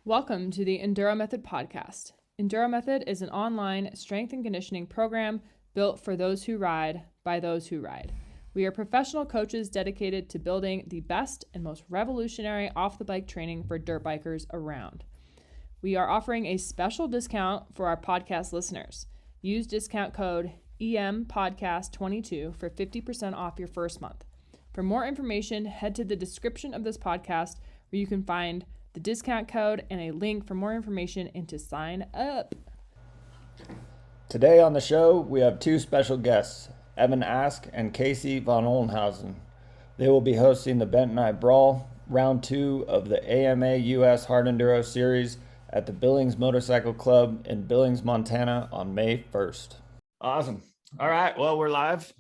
Welcome to the Enduro Method podcast. Enduro Method is an online strength and conditioning program built for those who ride by those who ride. We are professional coaches dedicated to building the best and most revolutionary off-the-bike training for dirt bikers around. We are offering a special discount for our podcast listeners. Use discount code EMPodcast22 for 50% off your first month. For more information, head to the description of this podcast where you can find the discount code and a link for more information and to sign up. Today on the show, we have two special guests, Ask and Casey VonOlnhausen. They will be hosting the Bentonite Brawl, round 2 of the AMA US Hard Enduro Series at the Billings Motorcycle Club in Billings, Montana on May 1st. Awesome. All right, well, we're live.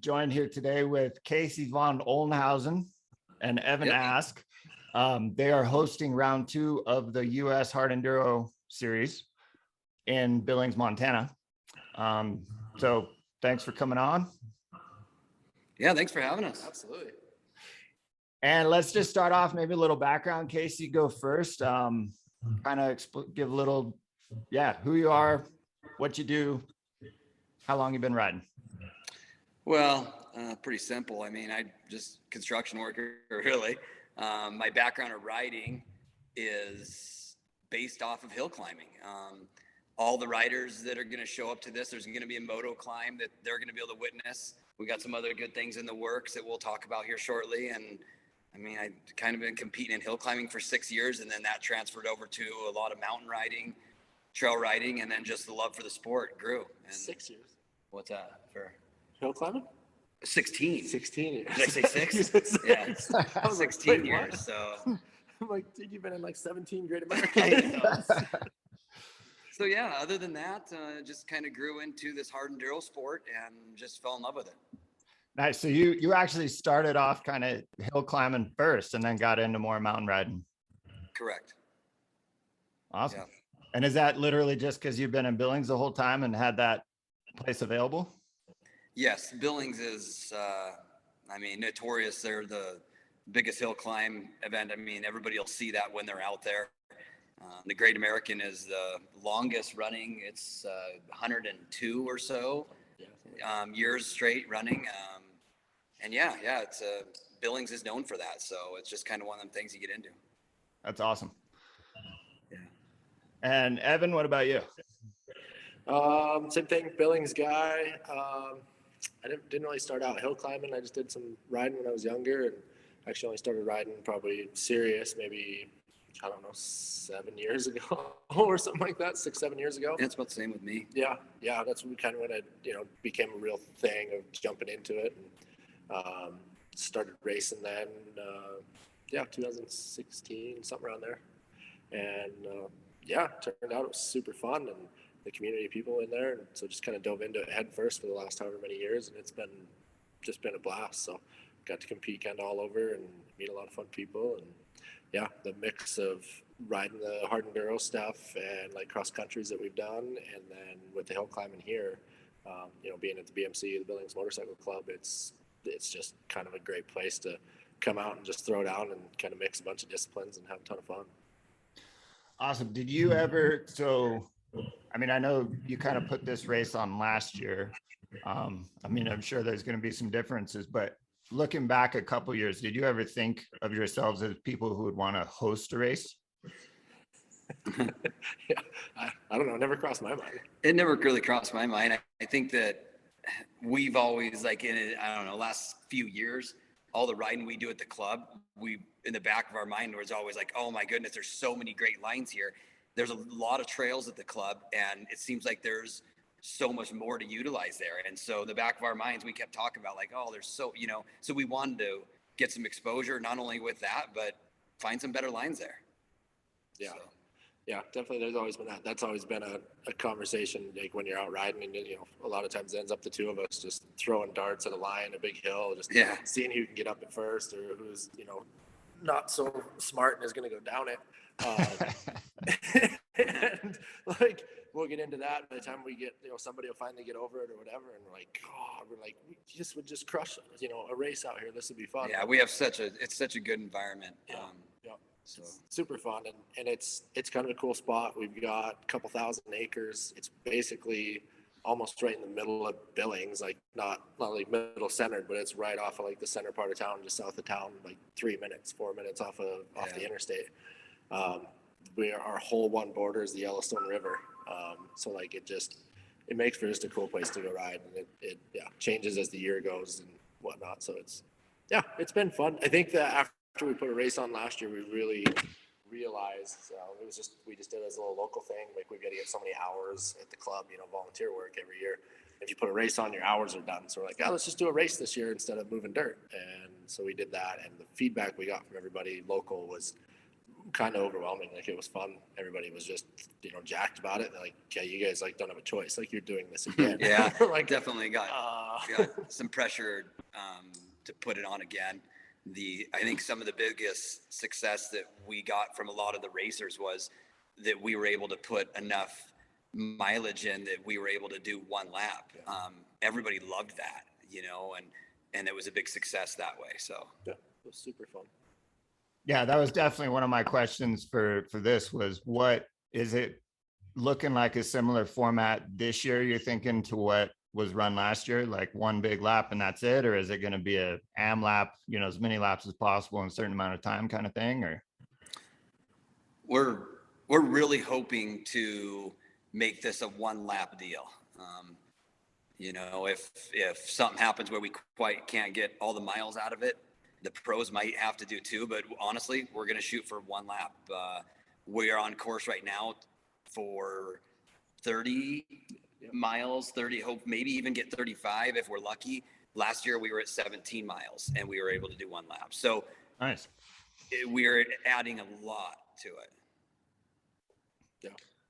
Joined here today with Casey VonOlnhausen and Ask. They are hosting round 2 of the US Hard Enduro Series in Billings, Montana. So thanks for coming on. Yeah, thanks for having us. Absolutely. And let's just start off, maybe a little background. Casey, go first. Kind of give a little, who you are, what you do, how long you've been riding. Well, pretty simple. I mean, I just construction worker, really. My background of riding is based off of hill climbing. All the riders that are going to show up to this, there's going to be a moto climb that they're going to be able to witness. We got some other good things in the works that we'll talk about here shortly. And I mean, I've kind of been competing in hill climbing for 6 years, and then that transferred over to a lot of mountain riding, trail riding, and then just the love for the sport grew. And 6 years. What's that for? Hill climbing? 16. 16 years. Did I say 6? Yeah, I was 16 like, years. So I'm like, dude, you've been in like 17 Great America. So yeah, other than that, just kind of grew into this hard enduro sport and just fell in love with it. Nice. So you actually started off kind of hill climbing first and then got into more mountain riding. Correct. Awesome. Yeah. And is that literally just because you've been in Billings the whole time and had that place available? Yes, Billings is, notorious. They're the biggest hill climb event. I mean, everybody will see that when they're out there. The Great American is the longest running. It's 102 or so years straight running. It's Billings is known for that. So it's just kind of one of them things you get into. That's awesome. Yeah. And Evan, what about you? Same thing, Billings guy. I didn't really start out hill climbing. I just did some riding when I was younger, and actually only started riding probably serious maybe, 7 years ago or something like that, 6-7 years ago. It's about the same with me. Yeah, that's kind of when it became a real thing of jumping into it, and started racing then. 2016, something around there, and turned out it was super fun, and the community of people in there, and so just kind of dove into it head first for the last however many years, and it's been a blast. So got to compete kind of all over and meet a lot of fun people, and the mix of riding the hard enduro stuff and like cross countries that we've done, and then with the hill climbing here, being at the BMC, the Billings Motorcycle Club, it's just kind of a great place to come out and just throw down and kind of mix a bunch of disciplines and have a ton of fun. Awesome. Did you ever, I know you kind of put this race on last year. I'm sure there's going to be some differences, but looking back a couple years, did you ever think of yourselves as people who would want to host a race? I don't know. It never crossed my mind. It never really crossed my mind. I think that we've always, last few years, all the riding we do at the club, in the back of our mind was always like, oh my goodness, there's so many great lines here. There's a lot of trails at the club, and it seems like there's so much more to utilize there. And so in the back of our minds, we kept talking about there's so we wanted to get some exposure, not only with that, but find some better lines there. Yeah. So. Yeah, definitely. There's always been that. That's always been a conversation, like when you're out riding, and a lot of times it ends up the two of us just throwing darts at a line, a big hill, just seeing who can get up at first, or who's not so smart and is going to go down it. And we'll get into that. By the time we get, somebody will finally get over it or whatever, and we just would just crush a race out here. This would be fun. Yeah, we have such a good environment. So it's super fun, and it's kind of a cool spot. We've got a couple thousand acres. It's basically almost right in the middle of Billings, like not like middle centered, but it's right off of like the center part of town, just south of town, like 4 minutes off the interstate. Our whole one border is the Yellowstone River. So like it makes for just a cool place to go ride, and it changes as the year goes and whatnot. So it's been fun. I think that after we put a race on last year, we really realized we just did it as a little local thing. Like we've got to get so many hours at the club, volunteer work every year. If you put a race on, your hours are done. So we're like, let's just do a race this year instead of moving dirt. And so we did that, and the feedback we got from everybody local was kind of overwhelming. Like it was fun. Everybody was just jacked about it. They're like, yeah, you guys like don't have a choice. Like you're doing this again. Yeah, like definitely got some pressure to put it on again. I think some of the biggest success that we got from a lot of the racers was that we were able to put enough mileage in that we were able to do one lap. Everybody loved that, and it was a big success that way. So yeah, it was super fun. Yeah, that was definitely one of my questions for this was, what is it looking like a similar format this year, you're thinking, to what was run last year, like one big lap and that's it? Or is it going to be a am lap, as many laps as possible in a certain amount of time kind of thing? Or we're really hoping to make this a one lap deal. If something happens where we quite can't get all the miles out of it, the pros might have to do two, but honestly, we're going to shoot for one lap. We are on course right now for 30 miles, hope maybe even get 35 if we're lucky. Last year we were at 17 miles and we were able to do one lap. So nice. We're adding a lot to it.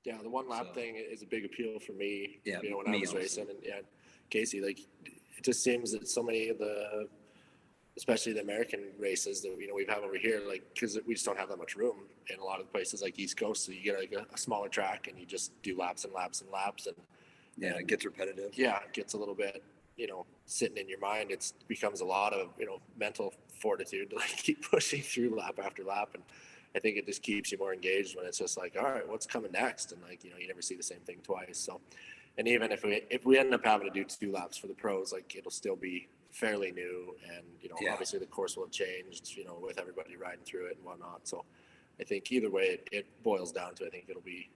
Yeah, the one lap thing is a big appeal for me. Yeah, when I was racing, and Casey, like it just seems that so many of especially the American races that we have over here, like because we just don't have that much room in a lot of places like East Coast. So you get like a smaller track and you just do laps and laps and laps, and it gets repetitive. Yeah, it gets a little bit sitting in your mind. It becomes a lot of mental fortitude to like keep pushing through lap after lap, and I think it just keeps you more engaged when it's just like, all right, what's coming next? And like you never see the same thing twice. So, and even if we end up having to do 2 laps for the pros, like it'll still be fairly new, and obviously the course will have changed with everybody riding through it and whatnot. So I think either way it boils down to, I think it'll be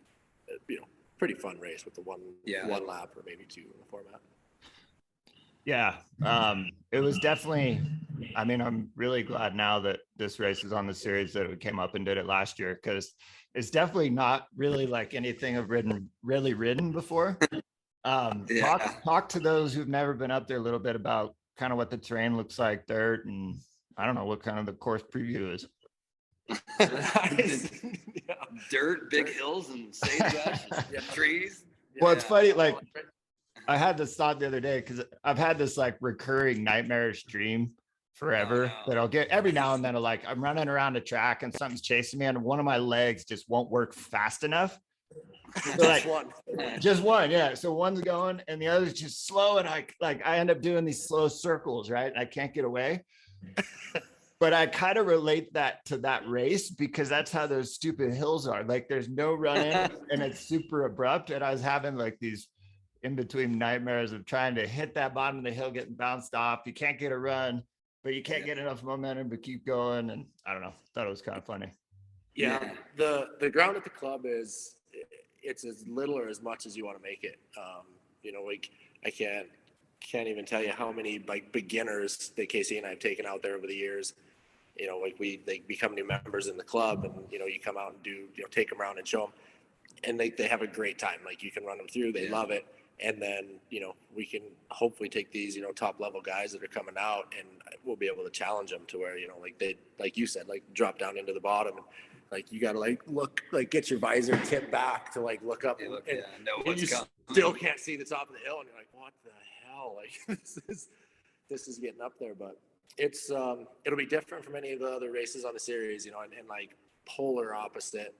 pretty fun race with the one lap or maybe 2 in the format. Yeah, it was definitely, I'm really glad now that this race is on the series that we came up and did it last year, because it's definitely not really like anything I've really ridden before. Talk to those who've never been up there a little bit about kind of what the terrain looks like, dirt, and I don't know what kind of the course preview is. Dirt, big hills, and sagebrush, and trees. Well, it's funny, like I had this thought the other day, because I've had this like recurring nightmarish dream forever that I'll get every now and then. I'm running around a track and something's chasing me, and one of my legs just won't work fast enough. So just one, yeah. So one's going and the other's just slow, and I end up doing these slow circles, right? I can't get away. But I kind of relate that to that race, because that's how those stupid hills are. Like there's no running and it's super abrupt. And I was having like these in between nightmares of trying to hit that bottom of the hill, getting bounced off. You can't get a run, but you can't get enough momentum to keep going. And I don't know, thought it was kind of funny. Yeah. The ground at the club it's as little or as much as you want to make it. Like I can't even tell you how many like beginners that Casey and I have taken out there over the years. Like they become new members in the club, and you come out and do take them around and show them, and they have a great time. Like you can run them through, they love it, and then we can hopefully take these top level guys that are coming out, and we'll be able to challenge them to where like you said, like drop down into the bottom, and like you got to like look, like get your visor tipped back to like look up, and you still can't see the top of the hill, and you're like, what the hell? Like this is getting up there. But it's it'll be different from any of the other races on the series, and like polar opposite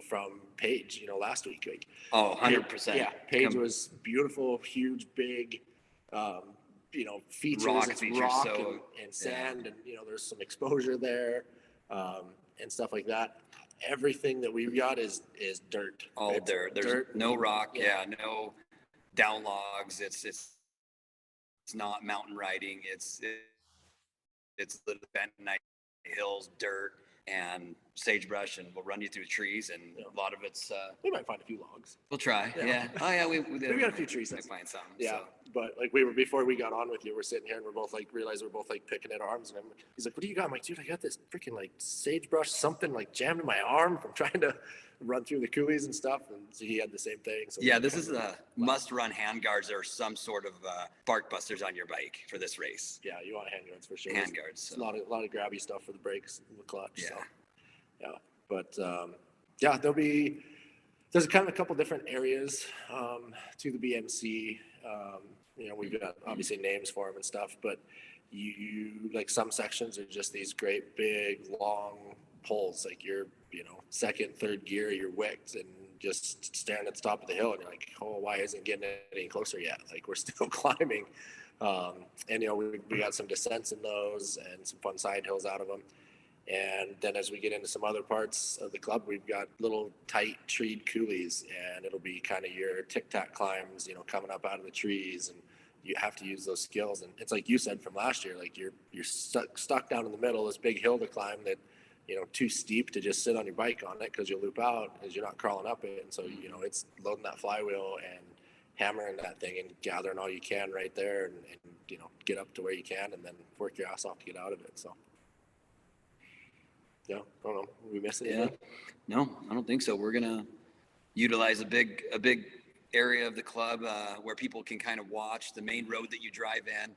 from Page last week. Like 100%. Yeah, Page was beautiful, huge, big features. It's rock and sand, and there's some exposure there. and stuff like that. Everything that we've got is dirt. All It's dirt. There's no rock. Yeah. No down logs. It's not mountain riding. It's the Bentonite hills, dirt, and sagebrush, and we'll run you through trees, and a lot of it's we might find a few logs. we'll try. Yeah. Yeah. Oh yeah, we got a few trees. Might find some. Yeah, So. but like before we got on with you, we're sitting here and we're both like realize we're both like picking at arms, and he's like, "What do you got?" I'm like, "Dude, I got this freaking like sagebrush something like jammed in my arm from trying to run through the coulees and stuff." And so he had the same thing. So yeah, this is a must-run handguards or some sort of bark busters on your bike for this race. Yeah, you want handguards for sure. Handguards. So. A lot of grabby stuff for the brakes and the clutch. Yeah. So. Yeah, but there's kind of a couple different areas to the BMC. We've got obviously names for them and stuff, but you like some sections are just these great big long poles, like you're second, third gear, you're wicked and just staring at the top of the hill, and you're like, oh, why isn't it getting any closer yet? Like we're still climbing, and we got some descents in those and some fun side hills out of them. And then as we get into some other parts of the club, we've got little tight treed coulees, and it'll be kind of your tic-tac climbs, coming up out of the trees, and you have to use those skills. And it's like you said from last year, like you're stuck down in the middle of this big hill to climb that, too steep to just sit on your bike on it because you'll loop out as you're not crawling up it. And so, it's loading that flywheel and hammering that thing and gathering all you can right there and get up to where you can and then work your ass off to get out of it. So. Yeah, I don't know. We missing anything? No, I don't think so. We're gonna utilize a big area of the club where people can kind of watch the main road that you drive in.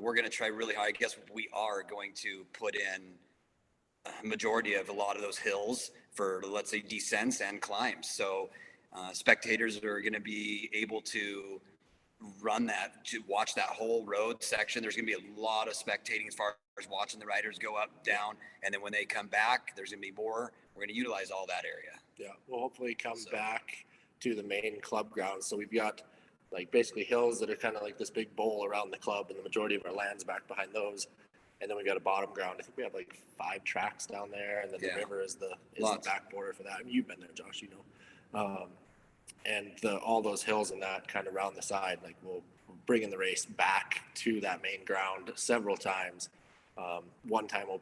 We're gonna try really hard. I guess we are going to put in a majority of a lot of those hills for, let's say, descents and climbs. So spectators are going to be able to watch that whole road section. There's going to be a lot of spectating as far as watching the riders go up, down, and then when they come back, there's going to be more. We're going to utilize all that area. Yeah, we'll hopefully come back to the main club grounds. So we've got like basically hills that are kind of like this big bowl around the club, and the majority of our land's back behind those. And then we got a bottom ground. I think we have like 5 tracks down there, and then the river is the back border for that. I mean, you've been there, Josh, and all those hills and that kind of around the side, like we'll bring in the race back to that main ground several times. One time we'll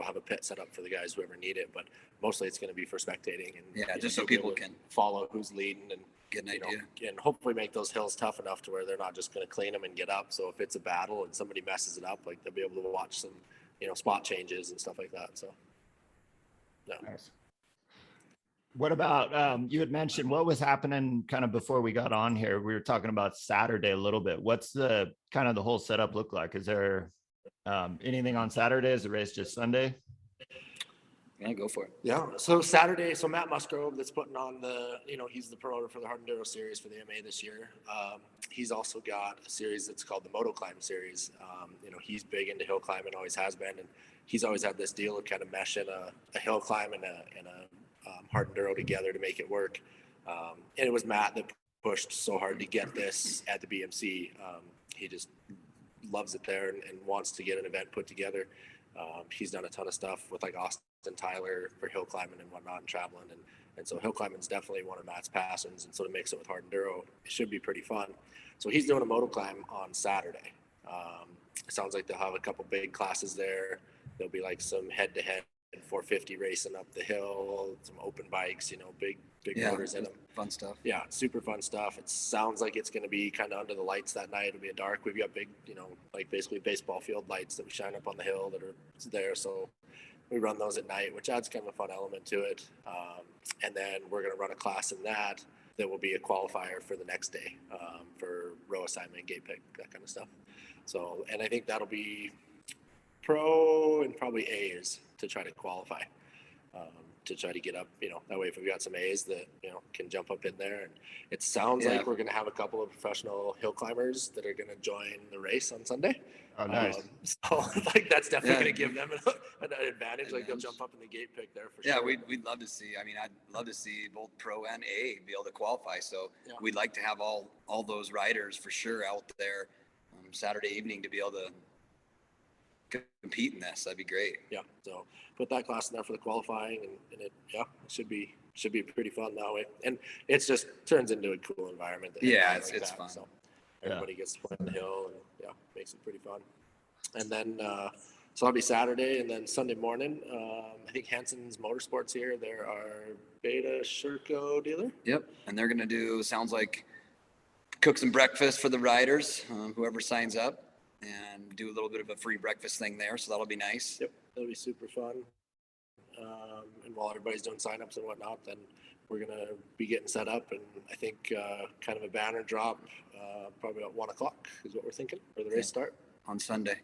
have a pit set up for the guys who ever need it, but mostly it's going to be for spectating and just so people can follow who's leading and get an idea, and hopefully make those hills tough enough to where they're not just going to clean them and get up. So if it's a battle and somebody messes it up, like they'll be able to watch some spot changes and stuff like that. So yeah. Nice. What about you had mentioned what was happening kind of before we got on here? We were talking about Saturday a little bit. What's the kind of the whole setup look like? Is there anything on Saturday? Is the race just Sunday? Yeah, go for it. Yeah. So Saturday, Matt Musgrove, that's putting on he's the promoter for the Hard Enduro Series for the MA this year. He's also got a series that's called the Moto Climb Series. He's big into hill climbing, always has been, and he's always had this deal of kind of meshing a hill climb and a hard enduro together to make it work. And it was Matt that pushed so hard to get this at the BMC. He just loves it there and wants to get an event put together. He's done a ton of stuff with like Austin Tyler for hill climbing and whatnot and traveling. And so hill climbing is definitely one of Matt's passions. And so to mix it with hard enduro, it should be pretty fun. So he's doing a moto climb on Saturday. It sounds like they'll have a couple big classes there. There'll be like some head-to-head 450 racing up the hill, some open bikes, big motors in them. Fun stuff. Yeah, super fun stuff. It sounds like it's going to be kind of under the lights that night. It'll be dark. We've got big, like basically baseball field lights that we shine up on the hill that are there. So we run those at night, which adds kind of a fun element to it. And then we're going to run a class in that will be a qualifier for the next day for row assignment, gate pick, that kind of stuff. So, and I think that'll be pro and probably A's to try to qualify, to try to get up, that way if we've got some A's that, can jump up in there. And it sounds like we're going to have a couple of professional hill climbers that are going to join the race on Sunday. Oh, nice. So like that's definitely going to give them an advantage. Like they'll jump up in the gate pick there for sure. Yeah, we'd love to see. I mean, I'd love to see both pro and A be able to qualify. So we'd like to have all those riders for sure out there Saturday evening to be able to compete in this. That'd be great. Yeah. So put that class in there for the qualifying, and it should be pretty fun that way. And it's just turns into a cool environment. Yeah, it's fun. So everybody gets to play on the hill, and makes it pretty fun. And then so that'll be Saturday, and then Sunday morning, I think Hanson's Motorsports here. They're our Beta Sherco dealer. Yep, and they're gonna do, sounds like, cook some breakfast for the riders, whoever signs up, and do a little bit of a free breakfast thing there. So that'll be nice. Yep, that'll be super fun. And while everybody's doing signups and whatnot, then we're gonna be getting set up, and I think kind of a banner drop probably at 1 o'clock is what we're thinking for the race start on Sunday.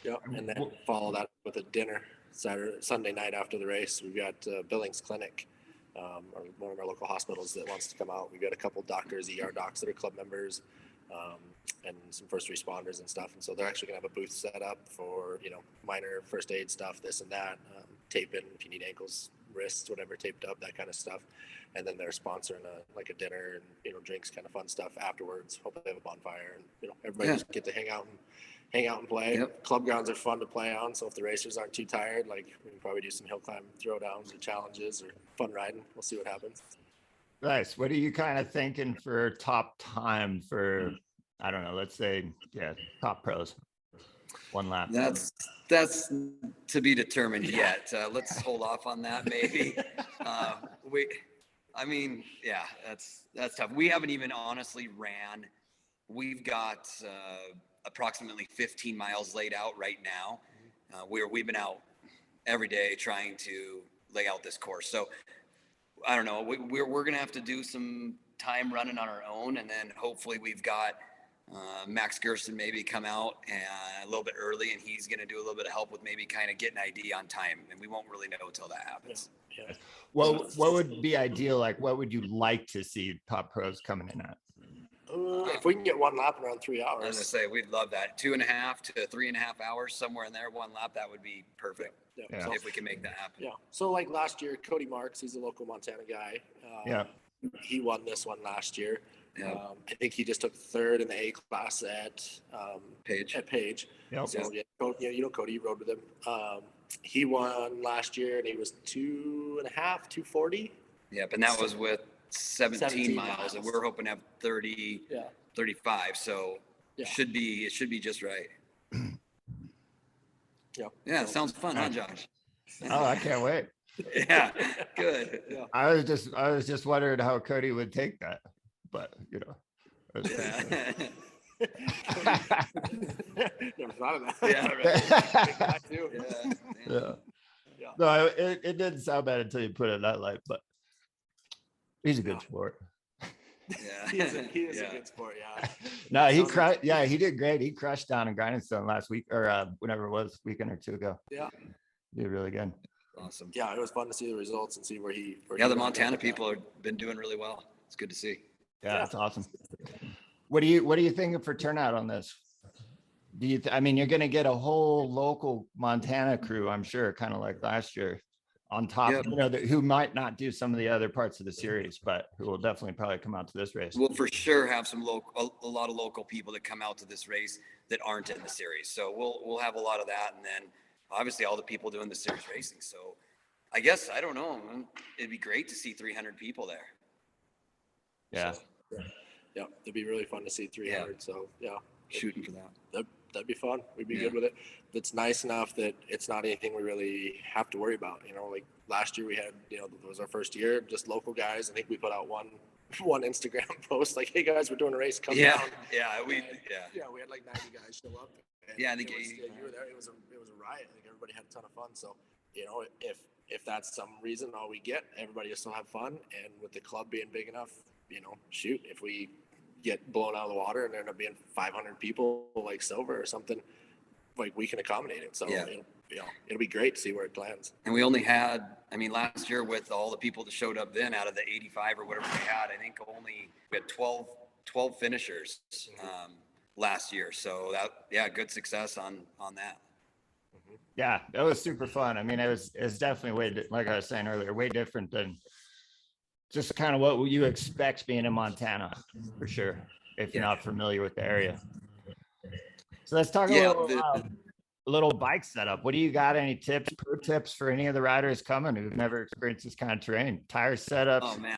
Yeah, and then follow that with a dinner Sunday night after the race. We've got Billings Clinic, one of our local hospitals that wants to come out. We've got a couple doctors, ER docs that are club members, and some first responders and stuff. And so they're actually gonna have a booth set up for, minor first aid stuff, this and that, taping if you need ankles, wrists, whatever, taped up, that kind of stuff. And then they're sponsoring a dinner and, drinks, kind of fun stuff afterwards. Hopefully they have a bonfire, and, everybody just get to hang out and play. Yep. Club grounds are fun to play on, so if the racers aren't too tired, we can probably do some hill climb throwdowns or challenges or fun riding. We'll see what happens. Nice. What are you kind of thinking for top time for, I don't know, let's say, top pros, 1 lap? That's to be determined yet. Let's hold off on that maybe. That's tough. We haven't even honestly ran. We've got approximately 15 miles laid out right now. We've been out every day trying to lay out this course. So I don't know. We're gonna have to do some time running on our own, and then hopefully we've got Max Gersten maybe come out a little bit early, and he's gonna do a little bit of help with maybe kind of getting an ID on time, and we won't really know until that happens. Yeah. Well, what would be ideal? Like, what would you like to see top pros coming in at? If we can get 1 lap in around 3 hours. I was gonna say, we'd love that. 2.5 to 3.5 hours, somewhere in there, 1 lap, that would be perfect. Yeah. If we can make that happen. Yeah. So like last year, Cody Marks, he's a local Montana guy. He won this one last year. Yeah. I think he just took 3rd in the A class at Page. Yep. So Cody, you rode with him. He won last year, and he was 2.5, 240. Yep, and that was with 17 miles, miles, and we're hoping to have 30, 35. So it should be just right. Yeah, sounds fun, huh, Josh? Oh, I can't wait. Yeah, good. Yeah. I was just wondering how Cody would take that, but Yeah. Never thought of that. Yeah, right. Big guy too. Yeah. No, it didn't sound bad until you put it in that light, but he's a good sport. Yeah. He is a good sport. Yeah. No, he did great. He crushed down in Grindstone last week, or whenever it was, weekend or two ago. Yeah. He did really good. Awesome. Yeah, it was fun to see the results and see where he. The Montana people have been doing really well. It's good to see. Yeah, that's awesome. What are you thinking for turnout on this? I mean, you're going to get a whole local Montana crew, I'm sure, kind of like last year, on top, who might not do some of the other parts of the series, but who will definitely probably come out to this race. We'll for sure have a lot of local people that come out to this race that aren't in the series. So we'll have a lot of that, and then obviously all the people doing the series racing. So I guess, I don't know, it'd be great to see 300 people there. Yeah. So, yeah, it'd be really fun to see 300. Yeah. So Shooting for that. That'd be fun. We'd be good with it. It's nice enough that it's not anything we really have to worry about. Like last year we had, it was our first year, just local guys. I think we put out one Instagram post like, "Hey guys, we're doing a race. Come down." We had like 90 guys show up. And I think you were there. It was a riot. I think everybody had a ton of fun. So, if that's some reason all we get, everybody will still have fun. And with the club being big enough, shoot, if we get blown out of the water and there end up being 500 people like Silver or something, like we can accommodate it. So it'll be great to see where it lands. And we only had, last year with all the people that showed up then, out of the 85 or whatever we had, I think we had 12 finishers last year. So good success on that. Yeah, that was super fun. It was definitely like I was saying earlier, way different than just kind of what you expect being in Montana, for sure, if you're not familiar with the area. So let's talk Yeah, a little bike setup. What do you got? Any pro tips for any of the riders coming who've never experienced this kind of terrain? Tire setups. Oh man.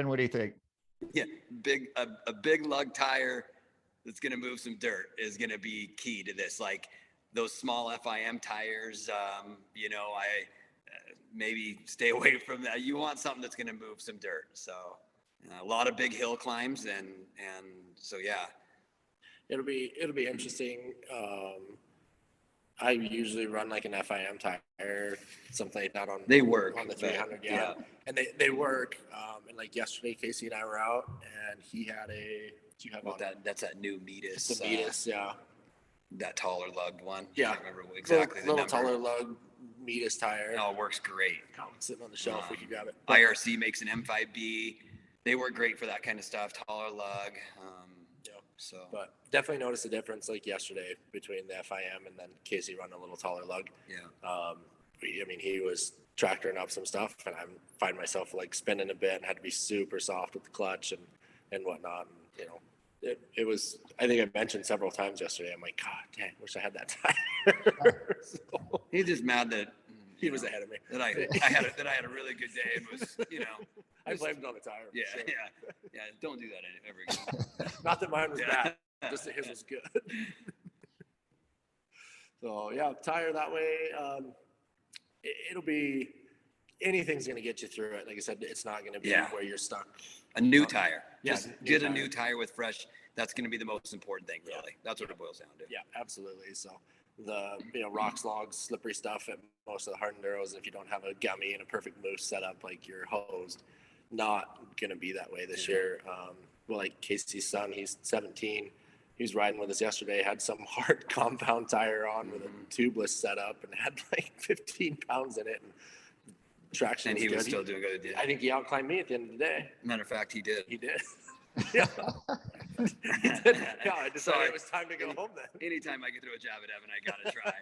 What do you think? Yeah, a big lug tire that's going to move some dirt is going to be key to this. Like those small FIM tires, you know, maybe stay away from that. You want something that's going to move some dirt. So a lot of big hill climbs and so yeah. It'll be interesting. I usually run like an FIM tire, something like that on They work on the 300. Yeah. And they work. And like yesterday, Casey and I were out, and he had a. Do you have that's that new Metis? It's the Metis, yeah. That taller lugged one. Yeah. I can't remember exactly the number. Taller lug Metis tire. Oh, it works great. Sitting on the shelf, we could grab it. IRC makes an M5B. They work great for that kind of stuff. Taller lug. So, but definitely noticed a difference like yesterday between the FIM and then Casey running a little taller lug. Yeah. I mean, he was tractoring up some stuff, and I find myself like spinning a bit and had to be super soft with the clutch and whatnot. And, you know, it was. I think I mentioned several times yesterday. I'm like, God, dang, wish I had that tire. So, he's just mad that he was ahead of me. That I had a really good day and was, you know. I blamed it on the tire. Yeah, sure. Yeah. Don't do that ever again. Not that mine was bad, just that his was good. So yeah, tire that way. It'll be anything's going to get you through it. Like I said, it's not going to be where you're stuck. A new tire. Yeah, just get a new tire with fresh. That's going to be the most important thing, really. Yeah. That's what it boils down to. Yeah, absolutely. So the rocks, logs, slippery stuff at most of the hard enduros, if you don't have a gummy and a perfect moose set up, like you're hosed. Not going to be that way this year. Well, like Casey's son, he's 17. He was riding with us yesterday, had some hard compound tire on with a tubeless setup and had like 15 pounds in it. And traction and he was still doing good. Yeah. I think he outclimbed me at the end of the day. Matter of fact, he did. He did. Yeah. Yeah, I decided it was time to go home then. Anytime I get through a jab at Evan, I got to try.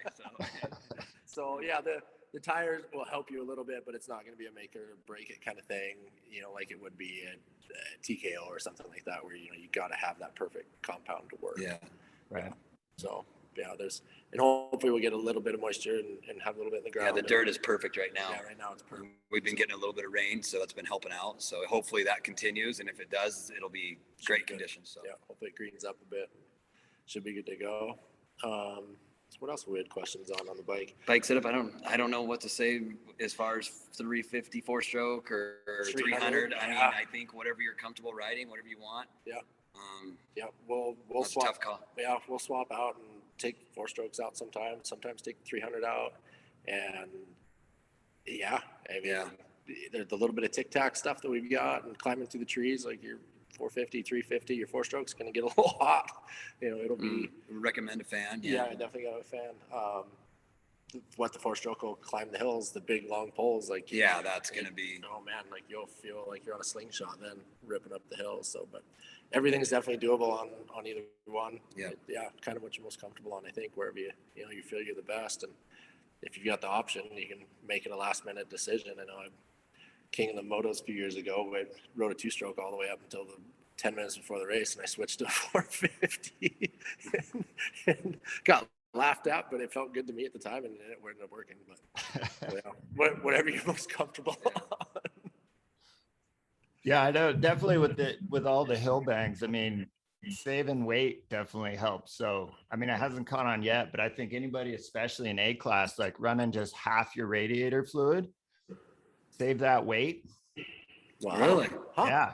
So yeah, the tires will help you a little bit, but it's not going to be a make or break it kind of thing, you know, like it would be a TKO or something like that, where, you know, you got to have that perfect compound to work. Yeah. Right. So yeah, and hopefully we'll get a little bit of moisture and have a little bit in the ground. Yeah, the dirt is perfect right now. Yeah, right now it's perfect. We've been getting a little bit of rain, so that's been helping out. So hopefully that continues, and if it does, it'll be great conditions. So yeah, hopefully it greens up a bit. Should be good to go. What else we had questions on the bike? Bike setup, I don't know what to say as far as 350 4-stroke or 300. I mean, I think whatever you're comfortable riding, whatever you want. Yeah. Yeah, we'll swap. Tough call. Yeah, we'll swap out and take 4-strokes out sometimes take 300 out, and yeah, I mean, there's a little bit of tic-tac stuff that we've got and climbing through the trees, like your 450, 350, your 4-stroke's going to get a little hot. You know, it'll be. Recommend a fan. Yeah, I definitely got a fan. What the 4-stroke will climb the hills, the big long poles, like. Yeah, that's going to be. Oh man, like you'll feel like you're on a slingshot then ripping up the hills. So, but everything's definitely doable on either one. Yeah. Yeah, kind of what you're most comfortable on, I think, wherever you feel you're the best. And if you've got the option, you can make it a last minute decision. I know I'm king of the motos a few years ago. I rode a 2-stroke all the way up until the 10 minutes before the race, and I switched to 450 and got laughed at, but it felt good to me at the time, and it ended up working. But whatever you're most comfortable on. Yeah, I know. Definitely with all the hill bangs, I mean, saving weight definitely helps. So, I mean, it hasn't caught on yet, but I think anybody, especially in A class, like running just half your radiator fluid, save that weight. Wow. Really? Huh. Yeah.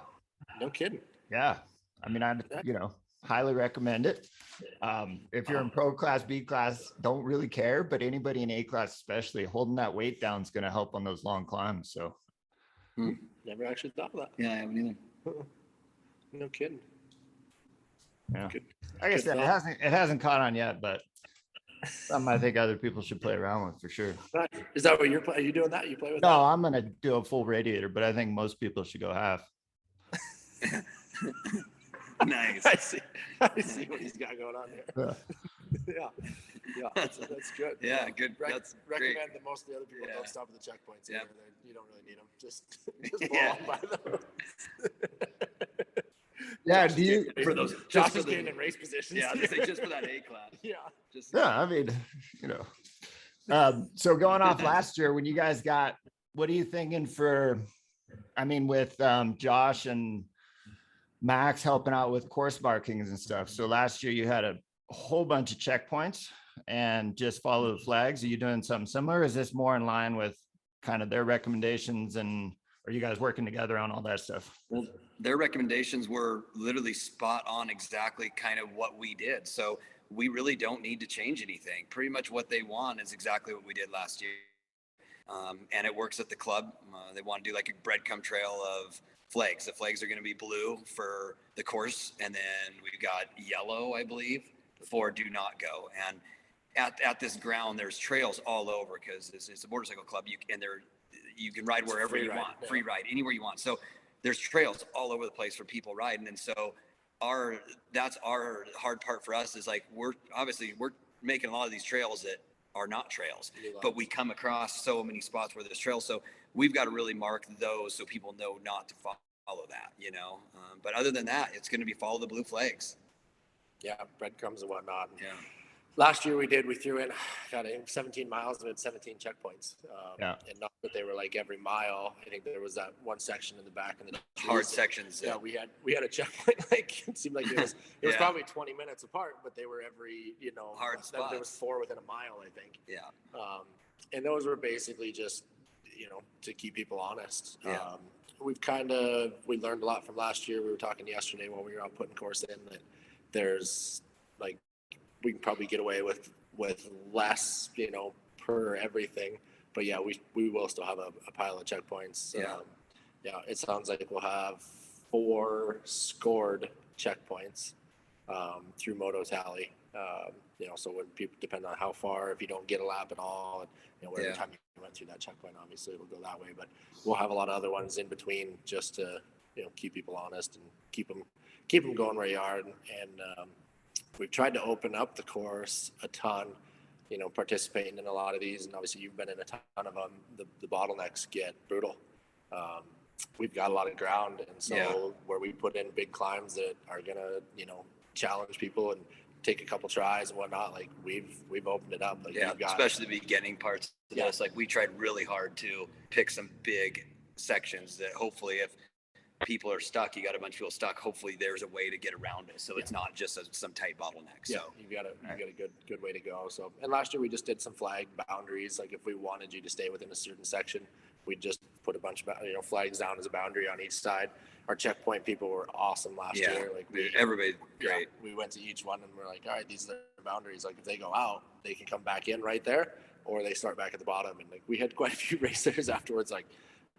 No kidding. Yeah. I mean, I'd, highly recommend it. If you're in pro class, B class, don't really care, but anybody in A class, especially, holding that weight down is going to help on those long climbs. So. Never actually thought of that. Yeah, I haven't either. No kidding. Yeah. Like I said, it hasn't caught on yet, but something I think other people should play around with for sure. Is that what are you doing that? You play with that? No, I'm going to do a full radiator, but I think most people should go half. Nice. I see what he's got going on here. Yeah. That's good. Yeah, good. That's recommend great. that most of the other people don't stop at the checkpoints. Yeah. You don't really need them. Just blow on by them. Yeah, do you for those Josh is getting in race positions? Yeah, just for that A class. Yeah. Just Yeah, I mean, you know. So going off last year, when you guys got, what are you thinking for, I mean, with Josh and Max helping out with course markings and stuff. So last year you had a whole bunch of checkpoints and just follow the flags. Are you doing something similar? Is this more in line with kind of their recommendations, and are you guys working together on all that stuff? Well, their recommendations were literally spot on, exactly kind of what we did. So we really don't need to change anything. Pretty much what they want is exactly what we did last year. And it works at the club. They want to do like a breadcrumb trail of flags. The flags are going to be blue for the course, and then we've got yellow, I believe, for do not go. And at this ground, there's trails all over because it's a motorcycle club. You can ride wherever you want, free ride anywhere you want. So there's trails all over the place for people riding, and so that's our hard part for us is like we're making a lot of these trails that are not trails, but we come across so many spots where there's trails. So we've got to really mark those so people know not to follow that, you know. But other than that, it's going to be follow the blue flags. Yeah, breadcrumbs and whatnot. Yeah. Last year we threw in, 17 miles and we had 17 checkpoints. Yeah. And not that they were like every mile. I think there was that one section in the back in the hard sections. Yeah, we had a checkpoint. Like it seemed like it was probably 20 minutes apart, but they were every hard spots. There was 4 within a mile, I think. Yeah. And those were basically just to keep people honest. Yeah. We learned a lot from last year. We were talking yesterday while we were out putting course in that there's like we can probably get away with less, per everything. But yeah, we will still have a pile of checkpoints. Yeah. It sounds like we'll have 4 scored checkpoints through Moto Tally. So when people depend on how far, if you don't get a lap at all, and whatever time you went through that checkpoint, obviously it'll go that way. But we'll have a lot of other ones in between just to keep people honest and keep them going where you are. And we've tried to open up the course a ton, participating in a lot of these. And obviously you've been in a ton of them. The bottlenecks get brutal. We've got a lot of ground. And so where we put in big climbs that are going to, challenge people and take a couple tries and whatnot, like we've opened it up. Like especially the beginning parts of this. Like we tried really hard to pick some big sections that hopefully if people are stuck, you got a bunch of people stuck, hopefully there's a way to get around it, so it's not just some tight bottleneck. So you got a good way to go. So, and last year we just did some flag boundaries. Like if we wanted you to stay within a certain section, we just put a bunch of flags down as a boundary on each side. Our checkpoint people were awesome last year. Like everybody great. We went to each one and we're like, all right, these are the boundaries. Like if they go out, they can come back in right there, or they start back at the bottom. And like we had quite a few racers afterwards, like,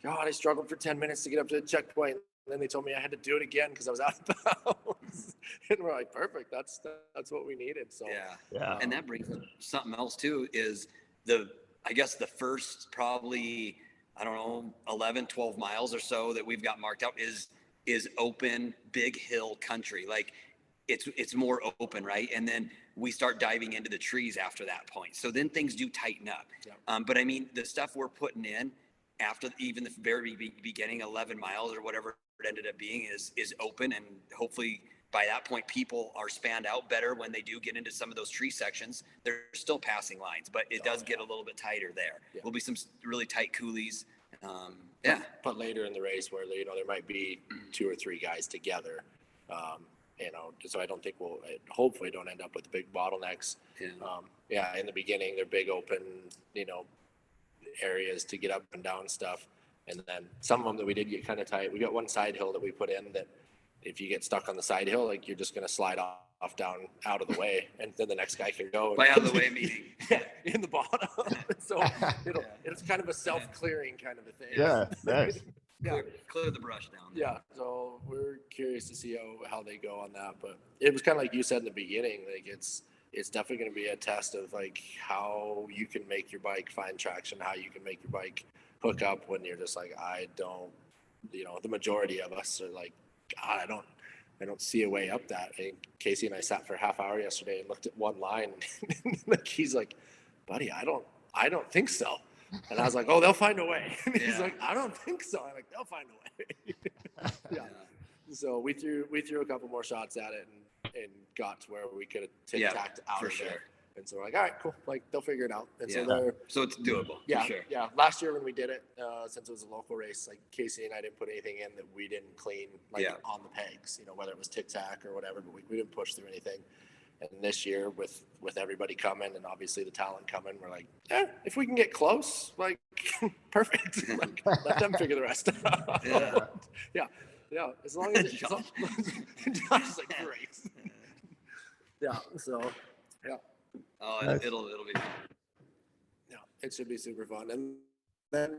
God, I struggled for 10 minutes to get up to the checkpoint. And then they told me I had to do it again because I was out of bounds. And we're like, perfect. That's what we needed. So yeah. And that brings up something else too, is I guess the first probably, 11, 12 miles or so that we've got marked out is open, big hill country. Like it's more open, right? And then we start diving into the trees after that point. So then things do tighten up. Yeah. But I mean, the stuff we're putting in after even the very beginning, 11 miles or whatever it ended up being is open. And hopefully by that point, people are spanned out better when they do get into some of those tree sections. They're still passing lines, but it does get a little bit tighter there. Yeah. There'll be some really tight coulees. But later in the race where, there might be 2 or 3 guys together, so I don't think we'll hopefully don't end up with big bottlenecks. In the beginning, they're big open, areas to get up and down stuff. And then some of them that we did get kind of tight. We got one side hill that we put in that if you get stuck on the side hill, like you're just going to slide off down out of the way, and then the next guy can go. By out of the way meaning in the bottom. So it's kind of a self-clearing kind of a thing. Yeah, nice. Clear the brush down. Yeah, so we're curious to see how they go on that. But it was kind of like you said in the beginning, like it's definitely going to be a test of like how you can make your bike find traction, how you can make your bike hook up when you're just like, I don't, the majority of us are like, God, I don't see a way up that. And Casey and I sat for a half hour yesterday and looked at one line, and like he's like, buddy, I don't think so. And I was like, oh, they'll find a way. And he's like, I don't think so. I'm like, they'll find a way. So we threw a couple more shots at it and got to where we could have tacked out of there. And so we're like, all right, cool. Like they'll figure it out. And Yeah. So it's doable. Yeah, For sure. yeah. Last year when we did it, since it was a local race, like Casey and I didn't put anything in that we didn't clean, like on the pegs, you know, whether it was tic tac or whatever, but we didn't push through anything. And this year with everybody coming and obviously the talent coming, we're like, if we can get close, like perfect. Like, let them figure the rest out. Yeah. As long as Josh is like, great. Yeah. So, yeah. Oh, it'll be fun. Yeah, it should be super fun. And then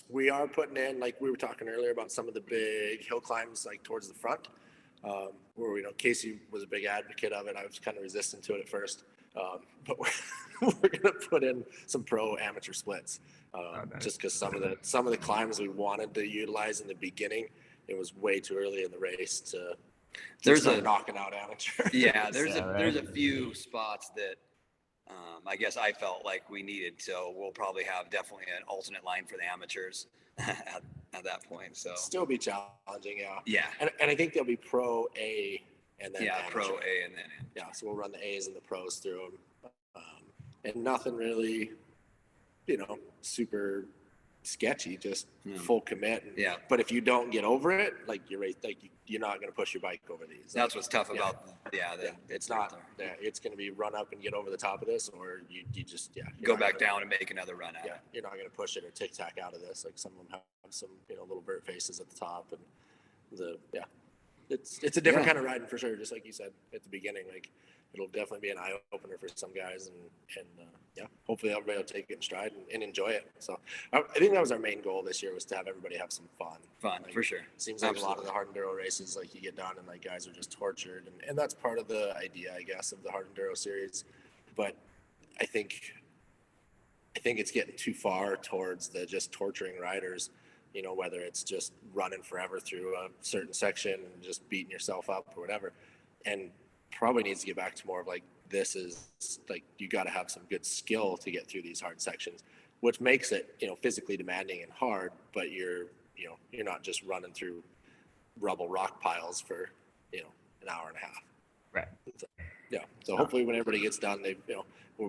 we are putting in, like we were talking earlier about some of the big hill climbs, like towards the front, where, you know, Casey was a big advocate of it. I was kind of resistant to it at first, but we're going to put in some pro amateur splits, nice. Just because some of the climbs we wanted to utilize in the beginning, it was way too early in the race to start knocking out amateurs. Yeah, there's a few spots that I guess I felt like we needed, so we'll probably have definitely an alternate line for the amateurs at that point. So still be challenging, yeah. Yeah. And I think there'll be pro A and then amateur. Pro A and then amateur. Yeah, so we'll run the A's and the pros through them, and nothing really, you know, super sketchy, just full commit. Yeah. But if you don't get over it, like you're not going to push your bike over these. That's what's tough about it's not. Yeah, it's going to be run up and get over the top of this, or you just go back down and make another run at it. You're not going to push it or tic tac out of this. Like some of them have some, you know, little vert faces at the top, and it's a different kind of riding for sure. Just like you said at the beginning, like it'll definitely be an eye opener for some guys, and hopefully everybody will take it in stride and enjoy it. So I think that was our main goal this year, was to have everybody have some fun. Like, for sure. Seems like a lot of the hard enduro races, like you get done and like guys are just tortured, and that's part of the idea, I guess, of the hard enduro series. But I think it's getting too far towards the just torturing riders. You know, whether it's just running forever through a certain section and just beating yourself up or whatever, and probably needs to get back to more of like, this is like, you got to have some good skill to get through these hard sections, which makes it, you know, physically demanding and hard, but you're not just running through rubble rock piles for, you know, an hour and a half. Right. So hopefully when everybody gets done,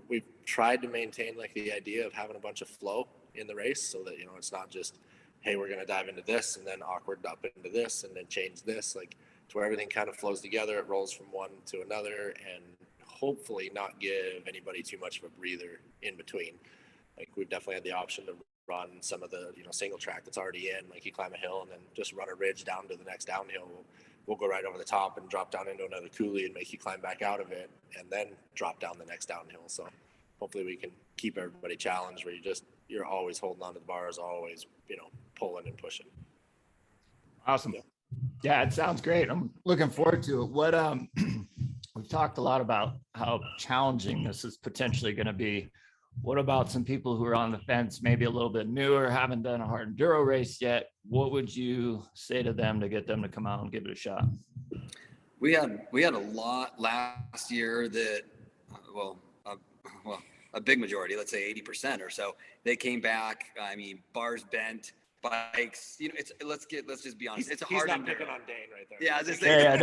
we've tried to maintain like the idea of having a bunch of flow in the race, so that, you know, it's not just, hey, we're going to dive into this and then awkward up into this and then change this, like, to where everything kind of flows together. It rolls from one to another, and hopefully not give anybody too much of a breather in between. Like, we've definitely had the option to run some of the, you know, single track that's already in, like you climb a hill and then just run a ridge down to the next downhill. We'll go right over the top and drop down into another coulee and make you climb back out of it and then drop down the next downhill. So hopefully we can keep everybody challenged, where you're always holding on to the bars, always, you know, pulling and pushing. Awesome. Yeah, it sounds great. I'm looking forward to it. What we've talked a lot about how challenging this is potentially going to be. What about some people who are on the fence, maybe a little bit newer, haven't done a hard enduro race yet? What would you say to them to get them to come out and give it a shot? We had a lot last year that, a big majority, let's say 80% or so, they came back. I mean, bars bent, bikes. You know, let's just be honest. It's a hard. He's not picking on Dane right there. Yeah, I was just saying.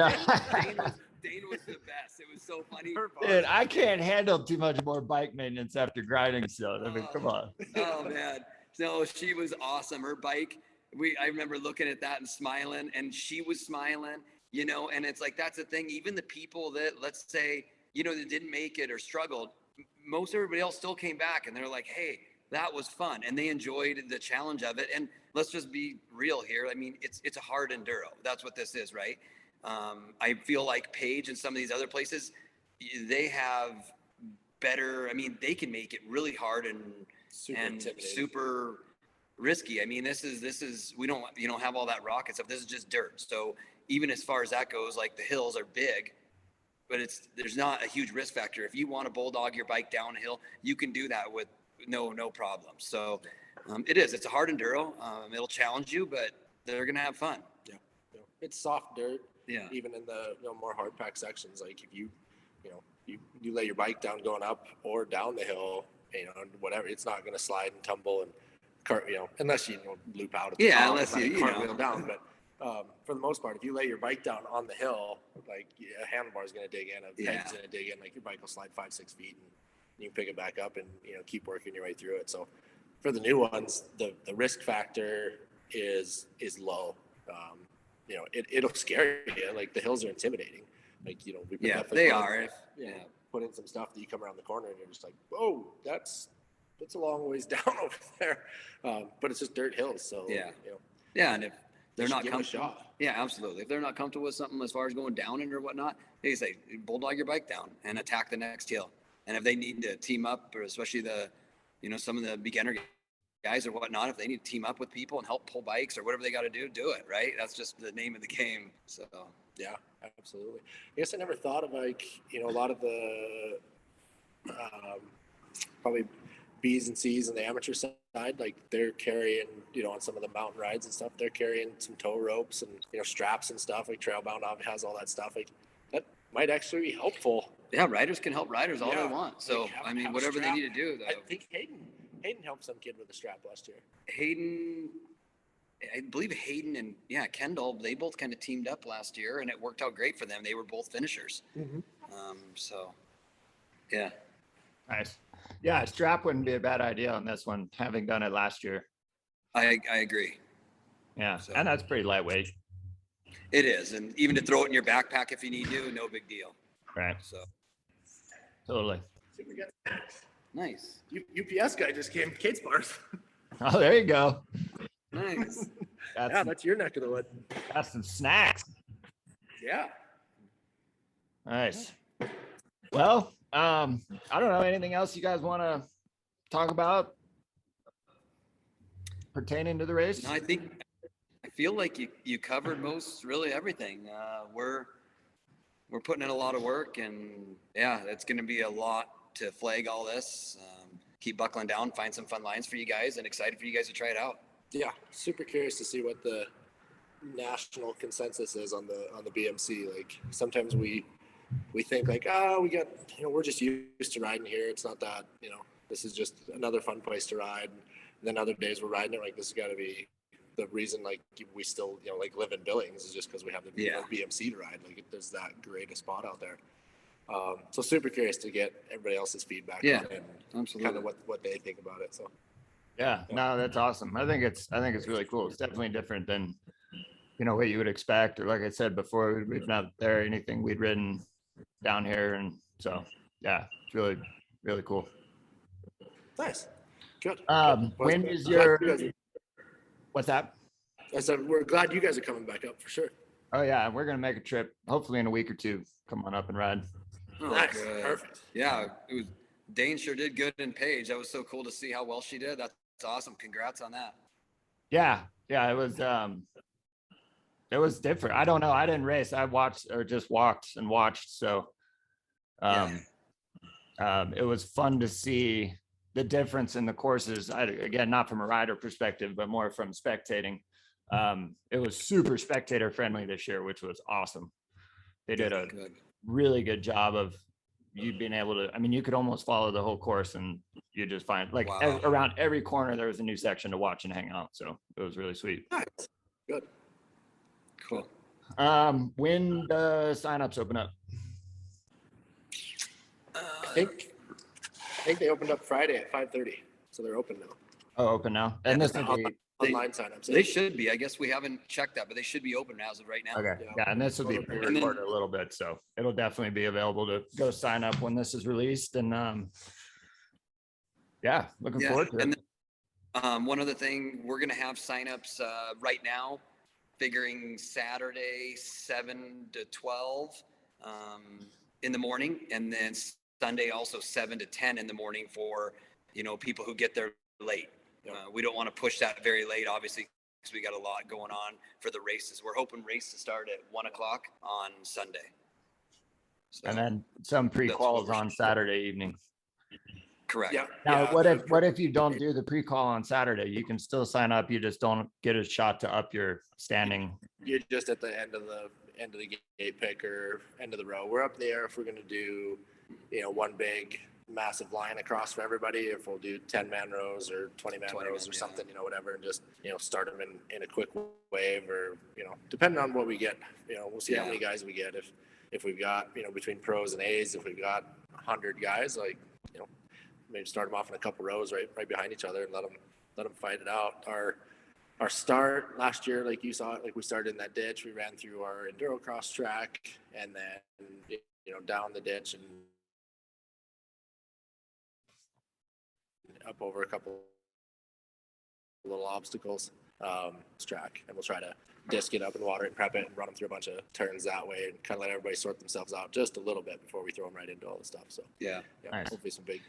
Dane was the best. It was so funny. Dude, I can't handle too much more bike maintenance after grinding. So I mean, come on. Oh man, no, she was awesome. Her bike. I remember looking at that and smiling, and she was smiling. You know, and it's like, that's the thing. Even the people that, let's say, you know, that didn't make it or struggled, most everybody else still came back and they're like, hey, that was fun, and they enjoyed the challenge of it. And let's just be real here. I mean, it's a hard enduro. That's what this is, right? I feel like Page and some of these other places, they have better. I mean, they can make it really hard and super risky. I mean, this is we don't have all that rock and stuff. This is just dirt. So even as far as that goes, like, the hills are big, but there's not a huge risk factor. If you want to bulldog your bike downhill, you can do that with no problem. So it's a hard enduro. It'll challenge you, but they're gonna have fun. Yeah. It's soft dirt. Yeah. Even in the more hard pack sections, like if you lay your bike down going up or down the hill, whatever, it's not gonna slide and tumble and unless you loop out at the top, unless you cartwheel down. But for the most part, if you lay your bike down on the hill, like a handlebar is going to dig in, a ped's going to dig in, like your bike will slide 5-6 feet, and you can pick it back up and keep working your way through it. So for the new ones, the risk factor is low. It'll scare you. Like the hills are intimidating. Like we they are. Put in some stuff that you come around the corner and you're just like, whoa, that's a long ways down over there. But it's just dirt hills. So and if they're not comfortable, absolutely. If they're not comfortable with something as far as going down it or whatnot, they say bulldog your bike down and attack the next hill. And if they need to team up, or especially some of the beginner guys or whatnot, if they need to team up with people and help pull bikes or whatever they got to do it, right? That's just the name of the game. So yeah, absolutely. I guess I never thought of a lot of the probably B's and C's on the amateur side, like they're carrying, on some of the mountain rides and stuff, they're carrying some tow ropes and, straps and stuff. Like Trailbound has all that stuff. Like that might actually be helpful. Yeah, riders can help riders all they want. So, have whatever they need to do, though. I think Hayden helped some kid with a strap last year. I believe Hayden and Kendall, they both kind of teamed up last year, and it worked out great for them. They were both finishers. Mm-hmm. Nice. Yeah, a strap wouldn't be a bad idea on this one, having done it last year. I agree. Yeah, and that's pretty lightweight. It is, and even to throw it in your backpack if you need to, no big deal. Right. So. Totally. Nice. UPS guy just came. Kate's bars. Oh, there you go. Nice. That's your neck of the wood. Got some snacks. Yeah. Nice. Well, I don't know. Anything else you guys want to talk about pertaining to the race? No, I feel like you covered really everything. We're putting in a lot of work, and it's going to be a lot to flag all this. Keep buckling down, find some fun lines for you guys, and excited for you guys to try it out. Yeah, super curious to see what the national consensus is on the BMC. Like sometimes we think like, we got, we're just used to riding here. It's not that, this is just another fun place to ride. And then other days we're riding it like this has got to be the reason like we still, like live in Billings is just because we have the BMC to ride. Like there's that great a spot out there. So super curious to get everybody else's feedback on it and absolutely. kind of what they think about it. So no, that's awesome. I think it's really cool. It's definitely different than what you would expect, or like I said before, we've not there anything we'd ridden down here, and so it's really, really cool. Nice. Good. When is your what's that? I said we're glad you guys are coming back up for sure. Oh yeah, we're gonna make a trip hopefully in a week or two. Come on up and ride. Oh, nice. Good. Perfect. Yeah, Dane sure did good in Paige. That was so cool to see how well she did. That's awesome. Congrats on that. Yeah, it was different. I don't know. I didn't race. I watched or just walked and watched. So it was fun to see the difference in the courses. Again, not from a rider perspective, but more from spectating. It was super spectator friendly this year, which was awesome. They did a really good job of you being able to, you could almost follow the whole course and you just find like around every corner, there was a new section to watch and hang out. So it was really sweet. Nice. Good. Cool. When the signups open up? I think they opened up Friday at 5:30, so they're open now. Oh, open now. And this will be online signups. They should be. I guess we haven't checked that, but they should be open as of right now. okay. Yeah, and this will be recorded a little bit, so it'll definitely be available to go sign up when this is released. And looking forward to it. And then, one other thing, we're gonna have signups right now, figuring Saturday 7 to 12 in the morning, and then Sunday also 7 to 10 in the morning for people who get there late. We don't want to push that very late, obviously, because we got a lot going on for the races. We're hoping race to start at 1 o'clock on Sunday. So, and then some pre-quals on Saturday evening. Correct. Yeah. Now, what if you don't do the pre-call on Saturday? You can still sign up. You just don't get a shot to up your standing. You're just at the end of the gate pick or end of the row. We're up there if we're going to do, one big massive line across for everybody. If we'll do 10-man rows or 20-man rows or something, whatever, and just start them in a quick wave, or depending on what we get. We'll see how many guys we get. if we've got, between pros and A's, if we've got 100 guys, like, maybe start them off in a couple rows right behind each other and let them fight it out. Our start last year, like you saw it, like we started in that ditch, we ran through our enduro cross track and then, down the ditch and up over a couple little obstacles, track, and we'll try to disc it up in water and prep it and run them through a bunch of turns that way and kind of let everybody sort themselves out just a little bit before we throw them right into all the stuff. So Yeah. Nice. Hopefully some big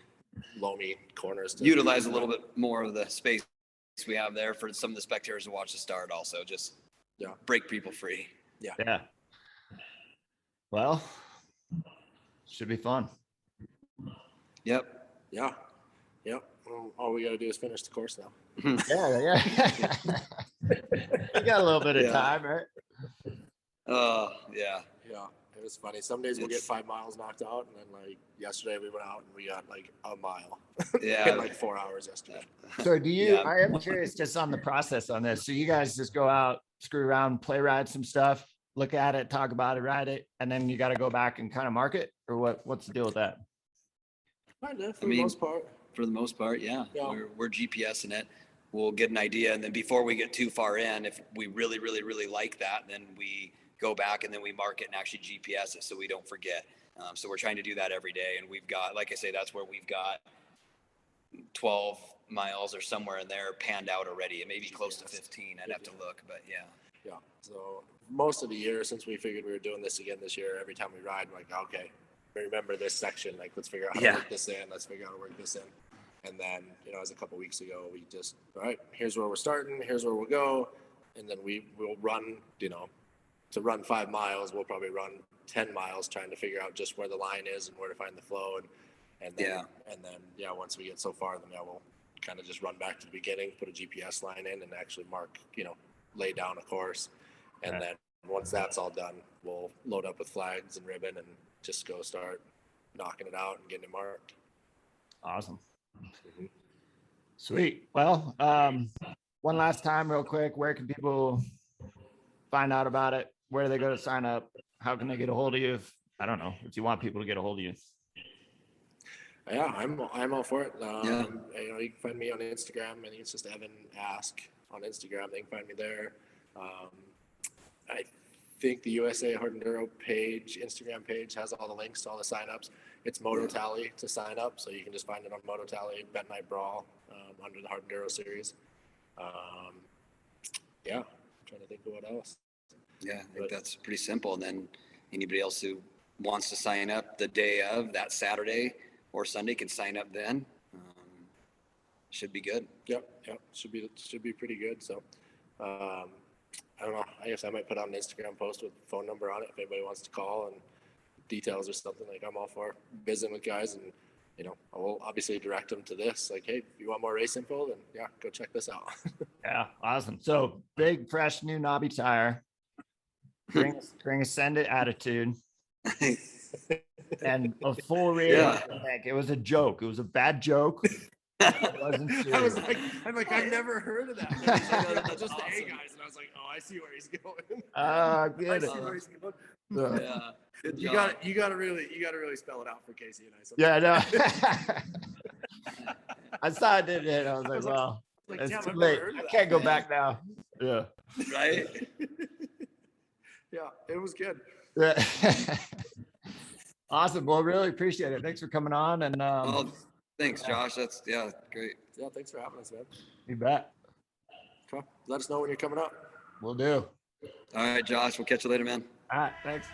loamy corners to Utilize a little bit more of the space we have there for some of the spectators to watch the start. Also, just break people free. Yeah. Well, should be fun. Yep. Yeah. Well, all we got to do is finish the course now. Yeah. You got a little bit of time, right? Oh, yeah. Yeah, it was funny. Some days we'll get 5 miles knocked out, and then like yesterday we went out and we got like a mile. Yeah. In like 4 hours yesterday. So do you, Yeah. I am curious just on the process on this. So you guys just go out, screw around, play ride some stuff, look at it, talk about it, ride it, and then you got to go back and kind of mark it, or what's the deal with that? Kind of, for the most part. For the most part, yeah. Yeah. We're GPSing it. We'll get an idea, and then before we get too far in, if we really, really, really like that, then we go back and then we mark it and actually GPS it so we don't forget. So we're trying to do that every day, and we've got, like I say, that's where we've got 12 miles or somewhere in there panned out already. It may be close to 15. I'd have to look, but yeah. Yeah. So most of the year, since we figured we were doing this again this year, every time we ride, we're like, okay, remember this section. Like, let's figure out how to work this in. Let's figure out how to work this in. And then, as a couple weeks ago, we just, all right, here's where we're starting. Here's where we'll go. And then we'll run, to run 5 miles, we'll probably run 10 miles trying to figure out just where the line is and where to find the flow. And then, once we get so far, then we'll kind of just run back to the beginning, put a GPS line in and actually mark, lay down a course. And then once that's all done, we'll load up with flags and ribbon and just go start knocking it out and getting it marked. Awesome. Sweet. Well, one last time real quick, where can people find out about it? Where do they go to sign up? How can they get a hold of you? If you want people to get a hold of you. Yeah, I'm all for it. You can find me on Instagram. I think it's just Evan Ask on Instagram. They can find me there. I think the USA Hard Enduro Instagram page has all the links to all the signups. It's Moto Tally to sign up, so you can just find it on Moto Tally, Bentonite Brawl, under the Hard Enduro Series. I'm trying to think of what else. Yeah, I think that's pretty simple. And then anybody else who wants to sign up the day of that Saturday or Sunday can sign up then. Should be good. Yep. Should be pretty good. So, I don't know. I guess I might put out an Instagram post with a phone number on it if anybody wants to call and details or something. Like, I'm all for visiting with guys, and I will obviously direct them to this. Like, hey, if you want more race info, then go check this out. Yeah, awesome. So big, fresh, new knobby tire. Bring a send it attitude. And a full rating. It was a joke. It was a bad joke. It wasn't serious. I'm like, I've never heard of that. Just awesome. The A guys, and I was like, oh, I see where he's going. Good. I see where he's going. Yeah. Good you job. gotta really spell it out for Casey and I. Sometimes. Yeah, no. I saw it and I was like, well, it's too late. I can't go back now. Yeah. Right. Yeah, it was good. Yeah. Awesome. Well, really appreciate it. Thanks for coming on. And thanks, Josh. That's great. Yeah, thanks for having us, man. You bet. Okay. Let us know when you're coming up. Will do. All right, Josh. We'll catch you later, man. All right. Thanks.